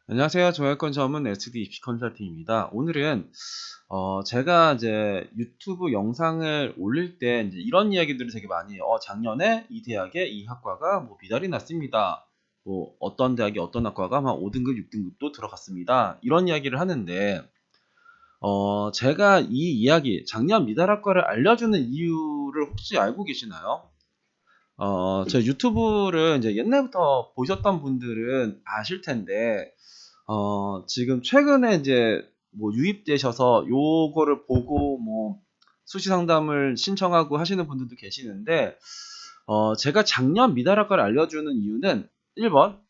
안녕하세요. 정약권 전문 SD 입시 컨설팅입니다. 오늘은 제가 이제 유튜브 영상을 올릴 때 이제 이런 이야기들을 되게 많이 해요. 작년에 이 대학에 이 학과가 뭐 미달이 났습니다. 뭐 어떤 대학이 어떤 학과가 막 5등급, 6등급도 들어갔습니다. 이런 이야기를 하는데 제가 이 이야기 작년 미달 학과를 알려주는 이유를 혹시 알고 계시나요? 제 유튜브를 이제 옛날부터 보셨던 분들은 아실 텐데 지금 최근에 이제 뭐 유입되셔서 요거를 보고 뭐 수시 상담을 신청하고 하시는 분들도 계시는데, 제가 작년 미달학과를 알려주는 이유는 1번,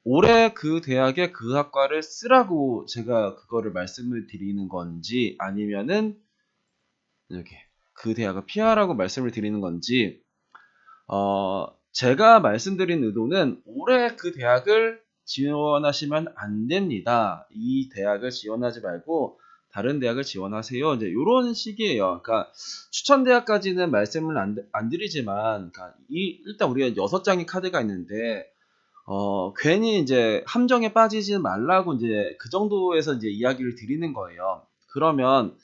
올해 그 대학의 그 학과를 쓰라고 제가 그거를 말씀을 드리는 건지, 아니면은, 이렇게, 그 대학을 피하라고 말씀을 드리는 건지, 제가 말씀드린 의도는 올해 그 대학을 지원하시면 안 됩니다. 이 대학을 지원하지 말고 다른 대학을 지원하세요. 이제 이런 식이에요. 그러니까 추천 대학까지는 말씀을 안 드리지만, 그러니까 일단 우리가 6장의 카드가 있는데, 괜히 이제 함정에 빠지지 말라고 이제 그 정도에서 이제 이야기를 드리는 거예요. 그러면,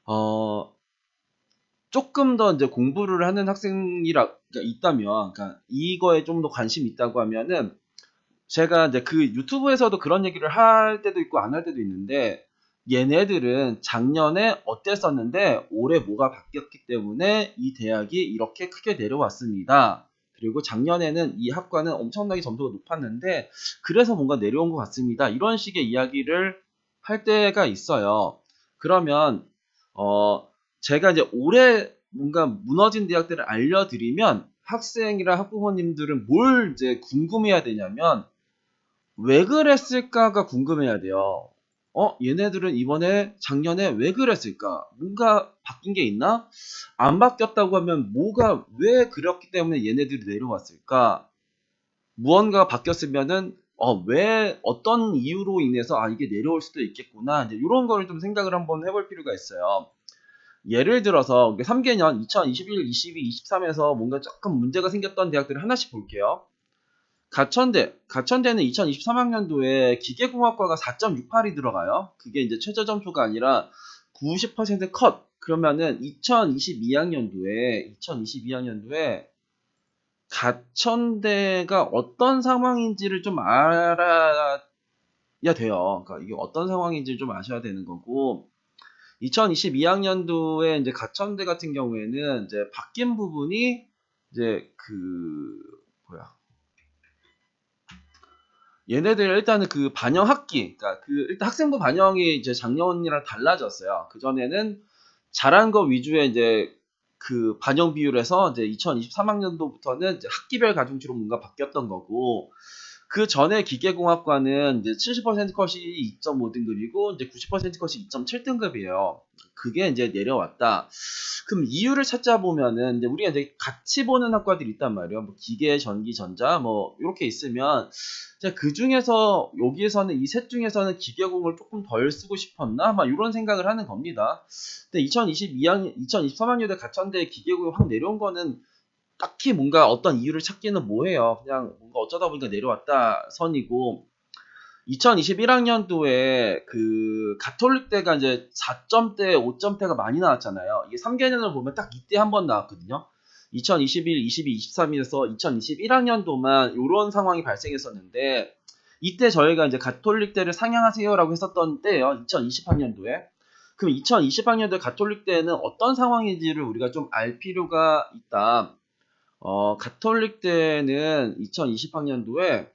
어, 조금 더 이제 공부를 하는 그러니까 있다면, 그러니까 이거에 좀 더 관심이 있다고 하면은, 제가 이제 그 유튜브에서도 그런 얘기를 할 때도 있고 안 할 때도 있는데, 얘네들은 작년에 어땠었는데 올해 뭐가 바뀌었기 때문에 이 대학이 이렇게 크게 내려왔습니다. 그리고 작년에는 이 학과는 엄청나게 점수가 높았는데 그래서 뭔가 내려온 것 같습니다. 이런 식의 이야기를 할 때가 있어요. 그러면 어 제가 이제 올해 뭔가 무너진 대학들을 알려드리면 학생이랑 학부모님들은 뭘 이제 궁금해야 되냐면, 왜 그랬을까가 궁금해야 돼요. 얘네들은 이번에 작년에 왜 그랬을까? 뭔가 바뀐 게 있나? 안 바뀌었다고 하면 뭐가 왜 그렇기 때문에 얘네들이 내려왔을까? 무언가가 바뀌었으면은 왜 어떤 이유로 인해서 이게 내려올 수도 있겠구나. 이제 이런 거를 좀 생각을 한번 해볼 필요가 있어요. 예를 들어서 3개년 2021, 22, 23에서 뭔가 조금 문제가 생겼던 대학들을 하나씩 볼게요. 가천대는 2023학년도에 기계공학과가 4.68이 들어가요. 그게 이제 최저 점수가 아니라 90% 컷. 그러면은 2022학년도에 가천대가 어떤 상황인지를 좀 알아야 돼요. 그러니까 이게 어떤 상황인지를 좀 아셔야 되는 거고, 2022학년도에 이제 가천대 같은 경우에는 이제 바뀐 부분이 이제 뭐야, 얘네들 일단은 그 반영 학기, 그러니까 일단 학생부 반영이 이제 작년이랑 달라졌어요. 그전에는 잘한 거 위주의 이제 그 반영 비율에서 이제 2023학년도부터는 이제 학기별 가중치로 뭔가 바뀌었던 거고, 그 전에 기계공학과는 이제 70% 컷이 2.5등급이고 이제 90% 컷이 2.7등급이에요. 그게 이제 내려왔다. 그럼 이유를 찾아보면은 이제 우리가 이제 같이 보는 학과들이 있단 말이에요. 뭐 기계, 전기, 전자 뭐 이렇게 있으면, 제가 그 중에서 여기에서는 이 셋 중에서는 기계공을 조금 덜 쓰고 싶었나? 막 이런 생각을 하는 겁니다. 근데 2023학년에 가천대 기계공이 확 내려온 거는 딱히 뭔가 어떤 이유를 찾기는 뭐해요. 그냥 뭔가 어쩌다 보니까 내려왔다 선이고, 2021학년도에 그 가톨릭대가 이제 4점대, 5점대가 많이 나왔잖아요. 이게 3개년을 보면 딱 이때 한 번 나왔거든요. 2021, 22, 23에서 2021학년도만 이런 상황이 발생했었는데, 이때 저희가 이제 가톨릭대를 상향하세요라고 했었던 때예요. 2020학년도에. 그럼 2020학년도 가톨릭대는 어떤 상황인지를 우리가 좀 알 필요가 있다. 가톨릭대는 2020학년도에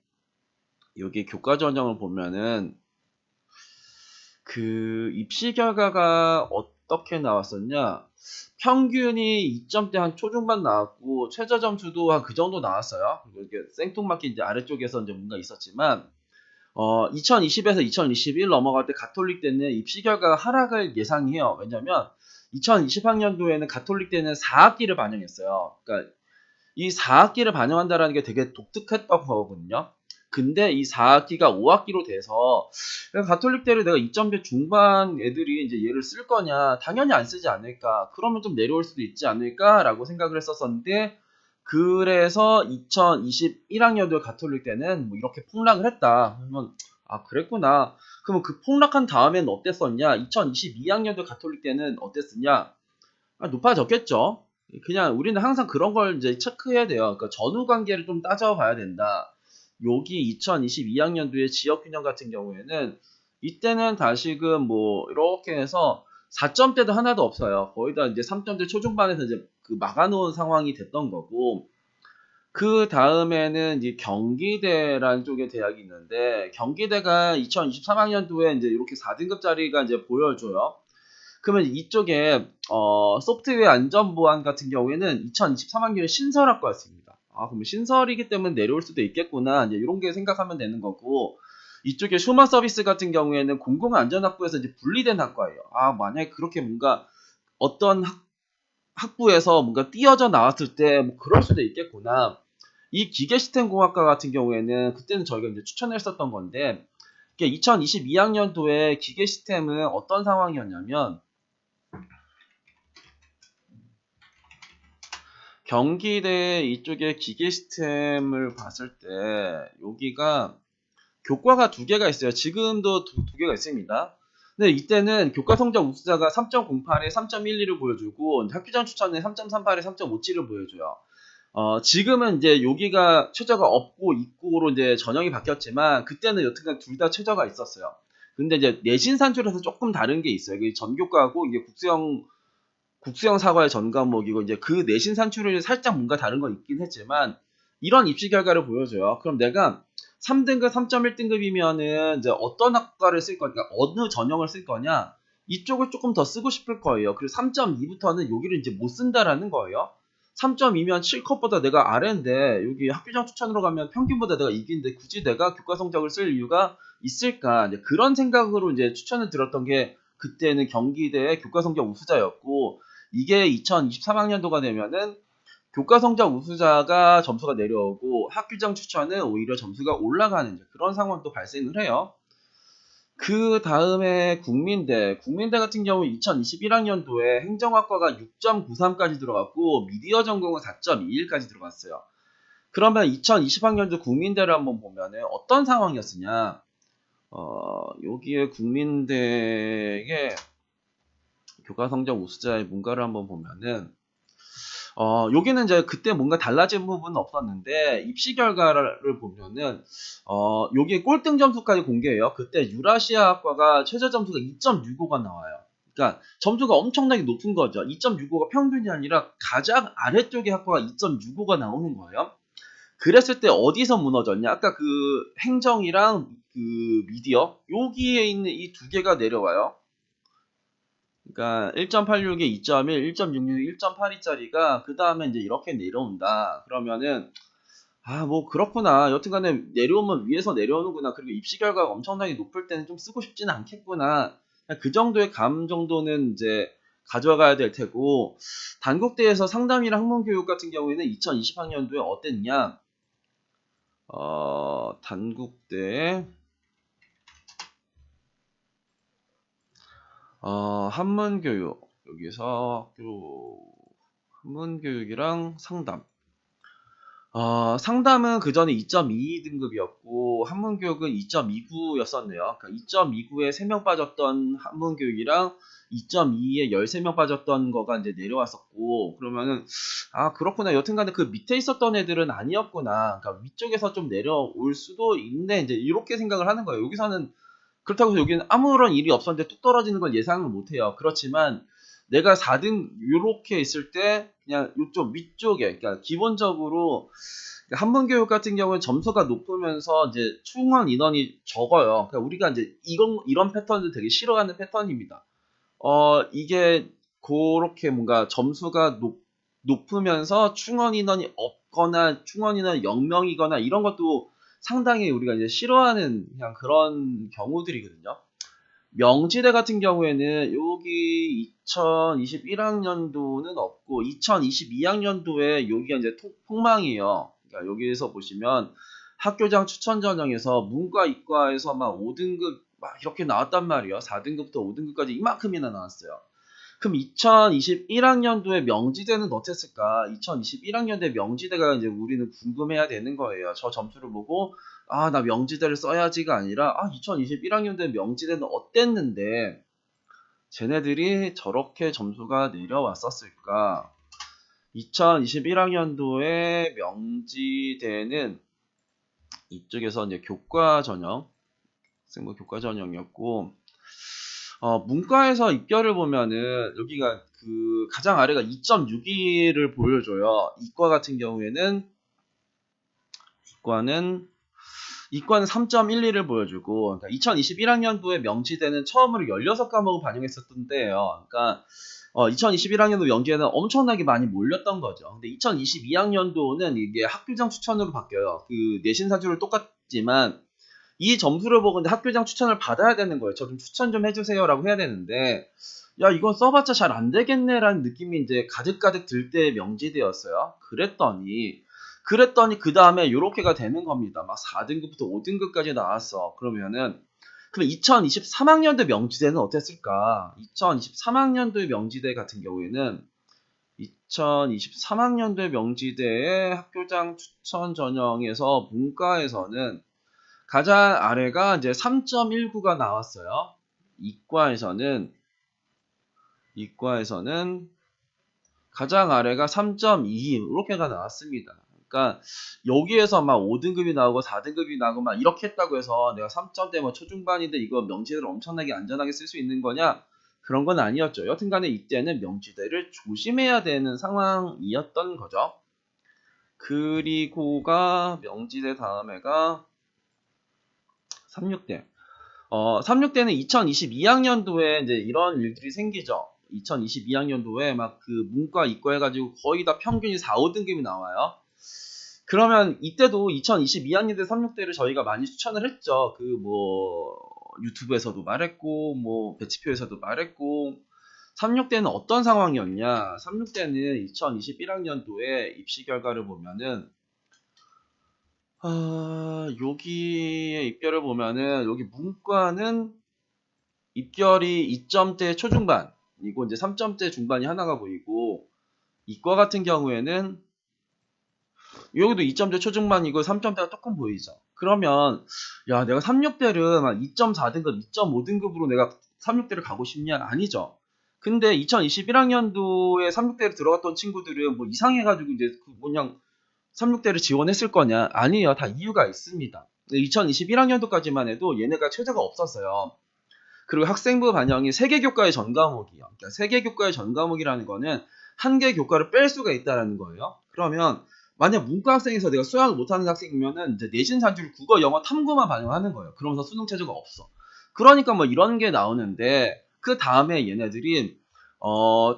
여기 교과 전형을 보면은 그 입시 결과가 어떻게 나왔었냐? 평균이 2점대 한 초중반 나왔고 최저 점수도 한 그 정도 나왔어요. 그리고 이게 생뚱맞게 이제 아래쪽에서 이제 뭔가 있었지만, 2020에서 2021 넘어갈 때 가톨릭대는 입시 결과가 하락을 예상해요. 왜냐면 2020학년도에는 가톨릭대는 4학기를 반영했어요. 그러니까 이 4학기를 반영한다라는 게 되게 독특했던 거거든요. 근데 이 4학기가 5학기로 돼서 가톨릭대를 내가 2점대 중반 애들이 이제 얘를 쓸 거냐, 당연히 안 쓰지 않을까, 그러면 좀 내려올 수도 있지 않을까라고 생각을 했었었는데, 그래서 2021학년도 가톨릭대는 뭐 이렇게 폭락을 했다. 그러면 아, 그랬구나. 그러면 그 폭락한 다음에는 어땠었냐? 2022학년도 가톨릭 때는 어땠었냐? 아, 높아졌겠죠. 그냥 우리는 항상 그런 걸 이제 체크해야 돼요. 그러니까 전후 관계를 좀 따져봐야 된다. 여기 2022학년도의 지역 균형 같은 경우에는 이때는 다시금 뭐 이렇게 해서 4점대도 하나도 없어요. 거의 다 이제 3점대 초중반에서 이제 그 막아놓은 상황이 됐던 거고, 그 다음에는 이제 경기대라는 쪽에 대학이 있는데, 경기대가 2023학년도에 이제 이렇게 4등급짜리가 이제 보여줘요. 그러면 이쪽에 소프트웨어 안전보안 같은 경우에는 2023학년에 신설학과였습니다. 아, 그러면 신설이기 때문에 내려올 수도 있겠구나. 이제 이런 게 생각하면 되는 거고, 이쪽에 휴먼 서비스 같은 경우에는 공공안전학부에서 이제 분리된 학과예요. 아, 만약에 그렇게 뭔가 어떤 학부에서 뭔가 띄어져 나왔을 때 뭐 그럴 수도 있겠구나. 이 기계시스템공학과 같은 경우에는 그때는 저희가 이제 추천했었던 건데, 2022학년도에 기계시스템은 어떤 상황이었냐면, 경기대 이쪽에 기계 시스템을 봤을 때 여기가 교과가 두 개가 있어요. 지금도 두 개가 있습니다. 근데 이때는 교과 성적 우수자가 3.08에 3.12를 보여주고 학교장 추천에 3.38에 3.57을 보여줘요. 지금은 이제 여기가 최저가 없고 있고로 이제 전형이 바뀌었지만 그때는 여튼간 둘 다 최저가 있었어요. 근데 이제 내신 산출에서 조금 다른 게 있어요. 이게 전교과하고 이게 국수형 사과의 전 과목이고 이제 그 내신 산출률이 살짝 뭔가 다른 건 있긴 했지만 이런 입시 결과를 보여줘요. 그럼 내가 3등급, 3.1등급이면은 이제 어떤 학과를 쓸 거냐, 어느 전형을 쓸 거냐, 이쪽을 조금 더 쓰고 싶을 거예요. 그리고 3.2부터는 여기를 이제 못 쓴다라는 거예요. 3.2면 7컷보다 내가 아래인데 여기 학교장 추천으로 가면 평균보다 내가 이긴데 굳이 내가 교과 성적을 쓸 이유가 있을까? 이제 그런 생각으로 이제 추천을 드렸던 게 그때는 경기대의 교과 성적 우수자였고 이게 2023학년도가 되면은 교과 성적 우수자가 점수가 내려오고 학교장 추천은 오히려 점수가 올라가는 그런 상황도 발생을 해요. 그 다음에 국민대 같은 경우 2021학년도에 행정학과가 6.93까지 들어갔고 미디어 전공은 4.21까지 들어갔어요. 그러면 2020학년도 국민대를 한번 보면은 어떤 상황이었으냐? 여기에 국민대의 교과 성적 우수자의 문과를 한번 보면은 여기는 이제 그때 뭔가 달라진 부분은 없었는데 입시 결과를 보면은 여기 꼴등 점수까지 공개해요. 그때 유라시아학과가 최저 점수가 2.65가 나와요. 그러니까 점수가 엄청나게 높은 거죠. 2.65가 평균이 아니라 가장 아래쪽의 학과가 2.65가 나오는 거예요. 그랬을 때 어디서 무너졌냐? 아까 그 행정이랑 그 미디어 여기에 있는 이 두 개가 내려와요. 그러니까 1.86에 2.1, 1.66에 1.82짜리가 그 다음에 이제 이렇게 내려온다. 그러면은 뭐 그렇구나. 여튼간에 내려오면 위에서 내려오는구나. 그리고 입시 결과가 엄청나게 높을 때는 좀 쓰고 싶지는 않겠구나. 그 정도의 감 정도는 이제 가져가야 될 테고 단국대에서 상담이랑 학문교육 같은 경우에는 2020학년도에 어땠냐? 단국대 한문교육 여기서 한문교육이랑 상담 상담은 그 전에 2.22등급이었고 한문교육은 2.29였었네요. 그러니까 2.29에 3명 빠졌던 한문교육이랑 2.2에 13명 빠졌던 거가 이제 내려왔었고 그러면은 그렇구나. 여튼간에 그 밑에 있었던 애들은 아니었구나. 그러니까 위쪽에서 좀 내려올 수도 있네. 이제 이렇게 생각을 하는 거예요. 여기서는 그렇다고 해서 여기는 아무런 일이 없었는데 뚝 떨어지는 건 예상을 못해요. 그렇지만 내가 4등 요렇게 있을 때 그냥 이쪽 위쪽에 그러니까 기본적으로 한문교육 같은 경우는 점수가 높으면서 이제 충원 인원이 적어요. 그러니까 우리가 이제 이런 패턴을 되게 싫어하는 패턴입니다. 이게 그렇게 뭔가 점수가 높으면서 충원 인원이 없거나 충원 인원이 0명이거나 이런 것도 상당히 우리가 이제 싫어하는 그냥 그런 경우들이거든요. 명지대 같은 경우에는 여기 2021학년도는 없고 2022학년도에 여기가 이제 폭망이에요. 그러니까 여기에서 보시면 학교장 추천 전형에서 문과 이과에서 막 5등급 막 이렇게 나왔단 말이에요. 4등급부터 5등급까지 이만큼이나 나왔어요. 그럼 2021학년도에 명지대는 어땠을까? 2021학년도에 명지대가 이제 우리는 궁금해야 되는 거예요. 저 점수를 보고 나 명지대를 써야지가 아니라 2021학년도에 명지대는 어땠는데 쟤네들이 저렇게 점수가 내려왔었을까? 2021학년도에 명지대는 이쪽에서 이제 교과 전형, 학생부 교과 전형이었고, 문과에서 입결을 보면은 여기가 그 가장 아래가 2.62를 보여줘요. 이과 같은 경우에는 이과는 3.12를 보여주고, 그러니까 2021학년도에 명지대는 처음으로 16과목을 반영했었던 때예요. 그러니까 2021학년도 명지대는 엄청나게 많이 몰렸던 거죠. 근데 2022학년도는 이게 학교장 추천으로 바뀌어요. 그 내신 사주를 똑같지만 이 점수를 보고 이제 학교장 추천을 받아야 되는 거예요. 저 좀 추천 좀 해주세요라고 해야 되는데, 야 이건 써봤자 잘 안 되겠네라는 느낌이 이제 가득가득 들 때의 명지대였어요. 그랬더니 그 다음에 요렇게가 되는 겁니다. 막 4등급부터 5등급까지 나왔어. 그럼 2023학년도 명지대는 어땠을까? 2023학년도의 명지대 같은 경우에는 2023학년도의 명지대의 학교장 추천 전형에서 문과에서는 가장 아래가 이제 3.19가 나왔어요. 이과에서는 가장 아래가 3.2 이렇게가 나왔습니다. 그러니까 여기에서 막 5등급이 나오고 4등급이 나오고 막 이렇게 했다고 해서 내가 3점대 뭐 초중반인데 이거 명지대를 엄청나게 안전하게 쓸 수 있는 거냐? 그런 건 아니었죠. 여튼간에 이때는 명지대를 조심해야 되는 상황이었던 거죠. 그리고가 명지대 다음에가 36대. 36대는 2022학년도에 이제 이런 일들이 생기죠. 2022학년도에 막 그 문과 이과 해가지고 거의 다 평균이 4, 5등급이 나와요. 그러면 이때도 2022학년도 36대를 저희가 많이 추천을 했죠. 그 뭐 유튜브에서도 말했고 뭐 배치표에서도 말했고 36대는 어떤 상황이었냐? 36대는 2021학년도에 입시 결과를 보면은 여기에 입결을 보면은 여기 문과는 입결이 2점대 초중반이고 이제 3점대 중반이 하나가 보이고 이과 같은 경우에는 여기도 2점대 초중반이고 3점대가 조금 보이죠. 그러면 야 내가 36대를 막 2.4등급, 2.5등급으로 내가 36대를 가고 싶냐? 아니죠. 근데 2021학년도에 36대를 들어갔던 친구들은 뭐 이상해가지고 이제 그냥 36대를 지원했을 거냐? 아니에요. 다 이유가 있습니다. 2021학년도까지만 해도 얘네가 최저가 없었어요. 그리고 학생부 반영이 3개 교과의 전 과목이요. 그러니까 3개 교과의 전 과목이라는 거는 한 개 교과를 뺄 수가 있다는 거예요. 그러면 만약 문과 학생에서 내가 수학을 못하는 학생이면은 이제 내신 사주를 국어, 영어, 탐구만 반영하는 거예요. 그러면서 수능 체제가 없어. 그러니까 뭐 이런 게 나오는데 그 다음에 얘네들이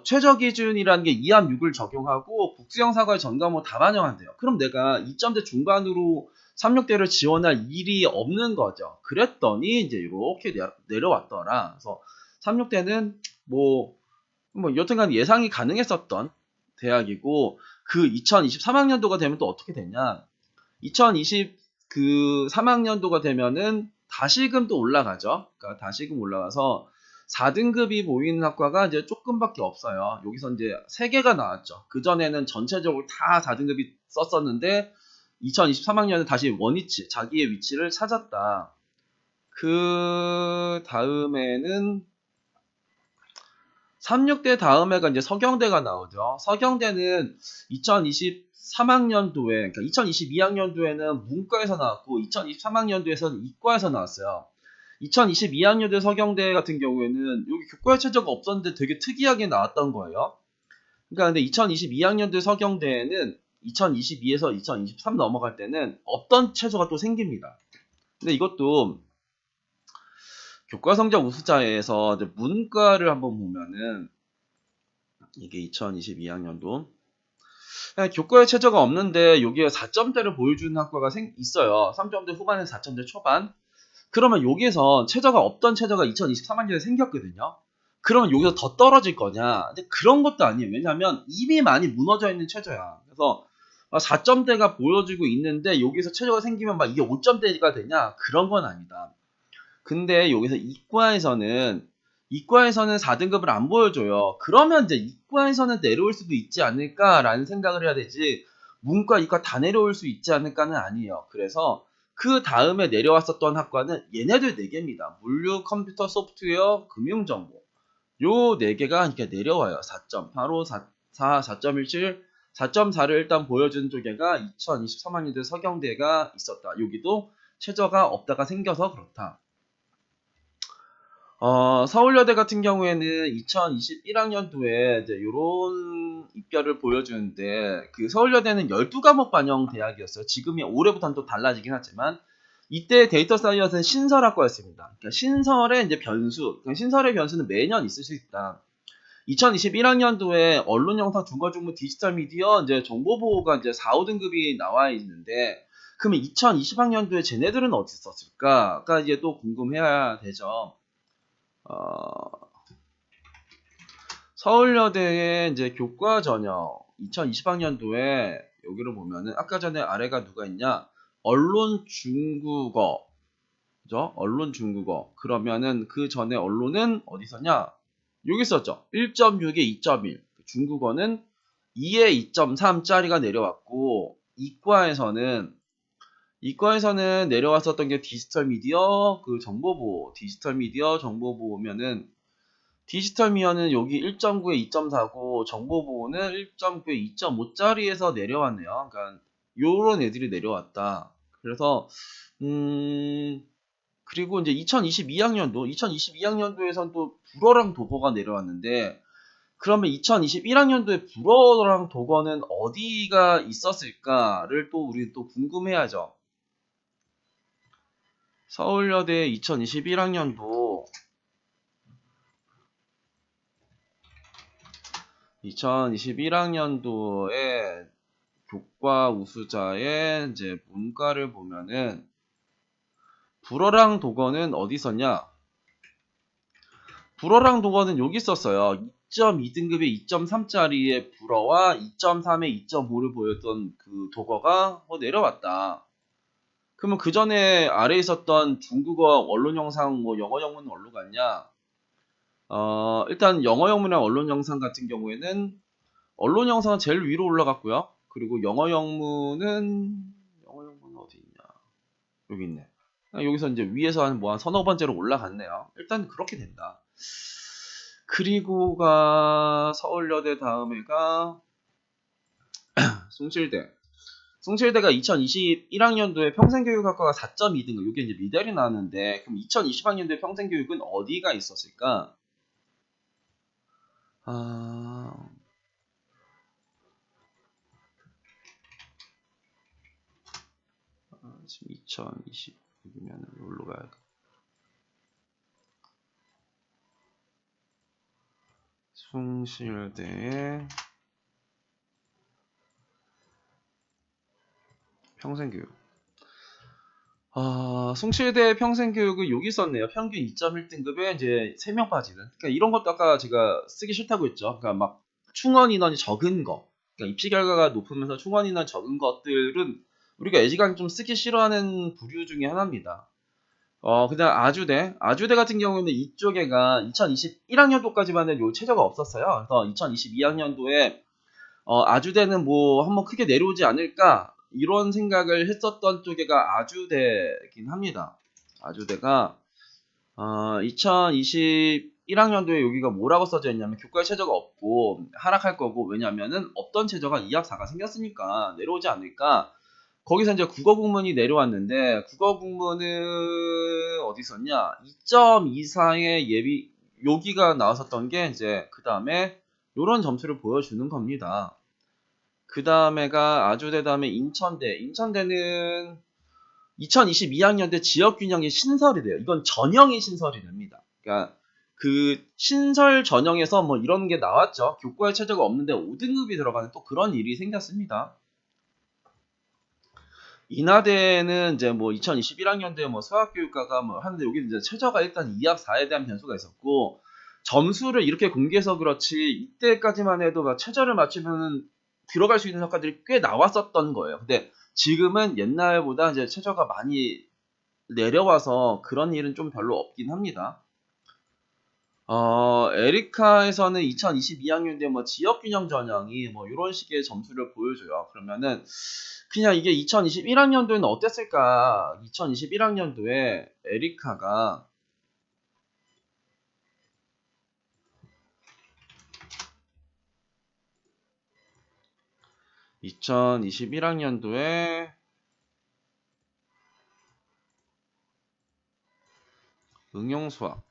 최저 기준이라는 게 2합 6을 적용하고 국수형 사과의 전 과목 다 반영한대요. 그럼 내가 2점대 중반으로 36대를 지원할 일이 없는 거죠. 그랬더니 이제 이렇게 내려왔더라. 그래서 36대는 뭐 여튼간 예상이 가능했었던 대학이고 그 2023학년도가 되면 또 어떻게 되냐? 2023학년도가 되면은 다시금 또 올라가죠. 그러니까 다시금 올라가서 4등급이 보이는 학과가 이제 조금밖에 없어요. 여기서 이제 3개가 나왔죠. 그전에는 전체적으로 다 4등급이 썼었는데 2023학년은 다시 원위치, 자기의 위치를 찾았다. 그 다음에는 36대 다음에가 이제 서경대가 나오죠. 서경대는 2023학년도에, 그러니까 2022학년도에는 문과에서 나왔고, 2023학년도에서는 이과에서 나왔어요. 2022학년도 서경대 같은 경우에는 여기 교과 최저가 없었는데 되게 특이하게 나왔던 거예요. 그러니까 근데 2022학년도 서경대에는 2022에서 2023 넘어갈 때는 없던 최저가 또 생깁니다. 근데 이것도 교과 성적 우수자에서 문과를 한번 보면은 이게 2022학년도 교과에 최저가 없는데 여기에 4점대를 보여주는 학과가 있어요. 3점대 후반에 4점대 초반. 그러면 여기에서 최저가 없던 최저가 2023학년에 생겼거든요. 그러면 여기서 더 떨어질 거냐? 근데 그런 것도 아니에요. 왜냐하면 이미 많이 무너져 있는 최저야. 그래서 4점대가 보여주고 있는데 여기서 최저가 생기면 막 이게 5점대가 되냐? 그런 건 아니다. 근데 여기서 이과에서는 4등급을 안 보여줘요. 그러면 이제 이과에서는 내려올 수도 있지 않을까라는 생각을 해야 되지 문과, 이과 다 내려올 수 있지 않을까는 아니에요. 그래서 그 다음에 내려왔었던 학과는 얘네들 4개입니다. 물류, 컴퓨터, 소프트웨어, 금융정보. 요 4개가 이렇게 내려와요. 4.85, 4, 4.17, 4.4를 일단 보여준 쪽에가 2023학년도 서경대가 있었다. 여기도 최저가 없다가 생겨서 그렇다. 서울여대 같은 경우에는 2021학년도에 이제 요런 입결을 보여주는데, 그 서울여대는 12과목 반영 대학이었어요. 지금이 올해부터는 또 달라지긴 하지만, 이때 데이터 사이언스는 신설학과였습니다. 그러니까 신설의 이제 변수, 그러니까 신설의 변수는 매년 있을 수 있다. 2021학년도에 언론 영상 중과중무 디지털 미디어 이제 정보보호가 이제 4, 5등급이 나와 있는데, 그러면 2020학년도에 쟤네들은 어디 있었을까?가 이제 또 궁금해야 되죠. 서울여대의 이제 교과 전형 2020학년도에 여기를 보면은 아까 전에 아래가 누가 있냐? 언론 중국어. 그죠? 언론 중국어. 그러면은 그 전에 언론은 어디 있었냐? 여기 있었죠. 1.6에 2.1. 중국어는 2에 2.3짜리가 내려왔고, 이과에서는 내려왔었던 게 디지털 미디어, 그 정보보호, 디지털 미디어, 정보보호면은 디지털 미디어는 여기 1.9에 2.4고 정보보호는 1.9에 2.5짜리에서 내려왔네요. 그러니까 요런 애들이 내려왔다. 그래서 그리고 이제 2022학년도에선 또 불어랑 독어가 내려왔는데, 그러면 2021학년도에 불어랑 독어는 어디가 있었을까를 또 우리 또 궁금해야죠. 서울여대 2021학년도에 교과 우수자의 이제 문과를 보면은 불어랑 독어는 어디 있었냐? 불어랑 독어는 여기 있었어요. 2.2등급의 2.3짜리의 불어와 2.3에 2.5를 보였던 그 독어가 내려왔다. 그러면 그 전에 아래에 있었던 중국어 언론 영상, 영어 영문은 어디로 갔냐? 일단 영어 영문이랑 언론 영상 같은 경우에는 언론 영상은 제일 위로 올라갔고요. 그리고 영어 영문은 어디 있냐? 여기 있네. 여기서 이제 위에서 한 서너 번째로 올라갔네요. 일단 그렇게 된다. 그리고가 서울여대 다음에가 숭실대. 숭실대가 2021학년도에 평생교육학과가 4.2등급. 이게 이제 미달이 나왔는데, 그럼 2020학년도에 평생교육은 어디가 있었을까? 지금 2020이면 여기로 가야 돼. 숭실대의 평생교육. 숭실대 평생교육은 여기 있었네요. 평균 2.1등급에 이제 3명 빠지는. 그러니까 이런 것도 아까 제가 쓰기 싫다고 했죠. 그러니까 막 충원 인원이 적은 거. 그러니까 입시 결과가 높으면서 충원 인원이 적은 것들은 우리가 애지간 좀 쓰기 싫어하는 부류 중에 하나입니다. 그다음 아주대 같은 경우에는 이쪽에가 2021학년도까지만 요 최저가 없었어요. 그래서 2022학년도에 아주대는 한번 크게 내려오지 않을까 이런 생각을 했었던 쪽에가 아주대긴 합니다. 아주대가 2021학년도에 여기가 뭐라고 써져 있냐면 교과에 최저가 없고 하락할 거고, 왜냐면은 없던 최저가 2학 4가 생겼으니까 내려오지 않을까. 거기서 이제 국어 국문이 내려왔는데, 국어 국문은 어디 있었냐? 2.24의 예비 여기가 나왔었던 게 이제 그 다음에 요런 점수를 보여주는 겁니다. 그 다음에가 아주대 다음에 인천대는 2022학년대 지역균형이 신설이 돼요. 이건 전형이 신설이 됩니다. 그러니까 그 신설 전형에서 이런 게 나왔죠. 교과에 최저가 없는데 5등급이 들어가는 또 그런 일이 생겼습니다. 인하대는 이제 2021학년도에 수학교육과가 하는데, 여기 이제 최저가 일단 2학 4에 대한 변수가 있었고, 점수를 이렇게 공개해서 그렇지 이때까지만 해도 최저를 맞추면 들어갈 수 있는 학과들이 꽤 나왔었던 거예요. 근데 지금은 옛날보다 이제 최저가 많이 내려와서 그런 일은 좀 별로 없긴 합니다. 에리카에서는 2022학년도에 뭐 지역균형 전형이 뭐 이런 식의 점수를 보여줘요. 그러면은 그냥 이게 2021학년도에는 어땠을까? 2021학년도에 에리카가 2021학년도에 응용수학.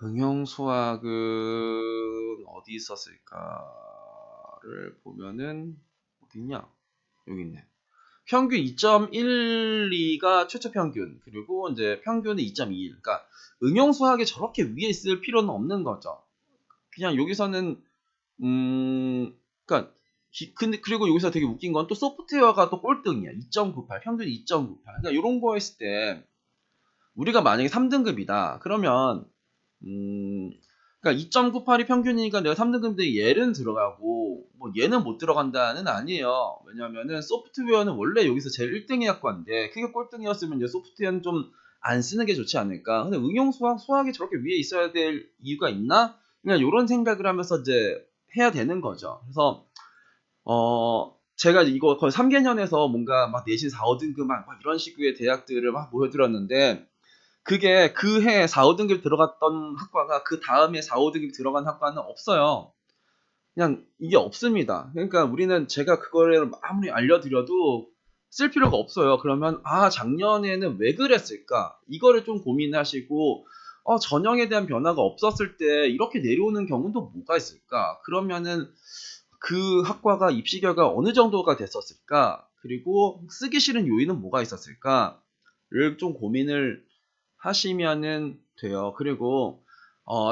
응용수학은 어디 있었을까를 보면은 어디 있냐? 여기 있네. 평균 2.12가 최초 평균, 그리고 이제 평균은 2.21. 그러니까 응용수학이 저렇게 위에 있을 필요는 없는 거죠. 그냥 여기서는 그러니까 근데 그리고 여기서 되게 웃긴 건 또 소프트웨어가 또 꼴등이야. 2.98, 평균 2.98. 그러니까 이런 거 했을 때 우리가 만약에 3등급이다. 그러면 그러니까 2.98이 평균이니까 내가 3등급인데 얘는 들어가고 뭐 얘는 못 들어간다는 아니에요. 왜냐면은 소프트웨어는 원래 여기서 제일 1등의 학과인데 그게 꼴등이었으면 이제 소프트웨어는 좀 안 쓰는 게 좋지 않을까. 근데 응용 수학이 저렇게 위에 있어야 될 이유가 있나? 그냥 이런 생각을 하면서 이제 해야 되는 거죠. 그래서 제가 이거 거의 3개년에서 뭔가 막 내신 4, 5등급 막 이런 식의 대학들을 막 보여드렸는데 그게 그 해 4, 5등급 들어갔던 학과가 그 다음에 4, 5등급 들어간 학과는 없어요. 그냥 이게 없습니다. 그러니까 우리는 제가 그거를 아무리 알려드려도 쓸 필요가 없어요. 그러면 작년에는 왜 그랬을까? 이거를 좀 고민하시고 전형에 대한 변화가 없었을 때 이렇게 내려오는 경우도 뭐가 있을까? 그러면은 그 학과가 입시 결과가 어느 정도가 됐었을까? 그리고 쓰기 싫은 요인은 뭐가 있었을까?를 좀 고민을 하시면은 돼요. 그리고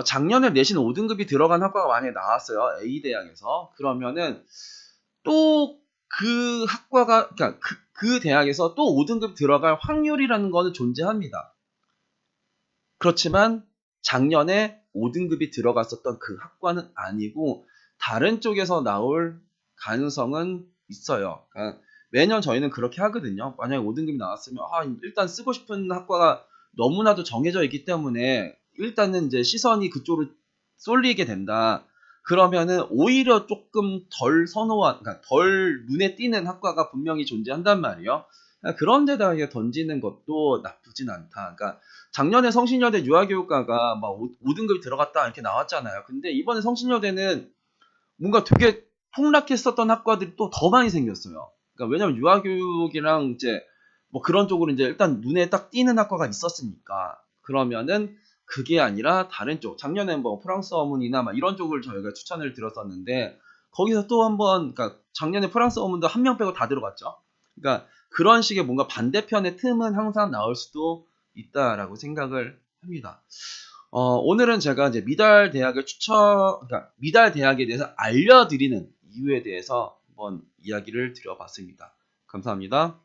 작년에 내신 5등급이 들어간 학과가 만약에 나왔어요. A대학에서. 그러면은 또 그 학과가 그러니까 그 대학에서 또 5등급 들어갈 확률이라는 거는 존재합니다. 그렇지만 작년에 5등급이 들어갔었던 그 학과는 아니고 다른 쪽에서 나올 가능성은 있어요. 그러니까 매년 저희는 그렇게 하거든요. 만약에 5등급이 나왔으면 일단 쓰고 싶은 학과가 너무나도 정해져 있기 때문에 일단은 이제 시선이 그쪽으로 쏠리게 된다. 그러면은 오히려 조금 덜 그러니까 덜 눈에 띄는 학과가 분명히 존재한단 말이에요. 그런 데다가 던지는 것도 나쁘진 않다. 그러니까 작년에 성신여대 유아교육과가 막 5등급이 들어갔다 이렇게 나왔잖아요. 근데 이번에 성신여대는 뭔가 되게 폭락했었던 학과들이 또 더 많이 생겼어요. 그러니까 왜냐면 유아교육이랑 이제 뭐 그런 쪽으로 이제 일단 눈에 딱 띄는 학과가 있었으니까. 그러면은 그게 아니라 다른 쪽. 작년에 뭐 프랑스 어문이나 막 이런 쪽을 저희가 추천을 드렸었는데 거기서 또 한번 그러니까 작년에 프랑스 어문도 한 명 빼고 다 들어갔죠. 그러니까 그런 식의 뭔가 반대편의 틈은 항상 나올 수도 있다라고 생각을 합니다. 오늘은 제가 이제 그러니까 미달 대학에 대해서 알려드리는 이유에 대해서 한번 이야기를 드려봤습니다. 감사합니다.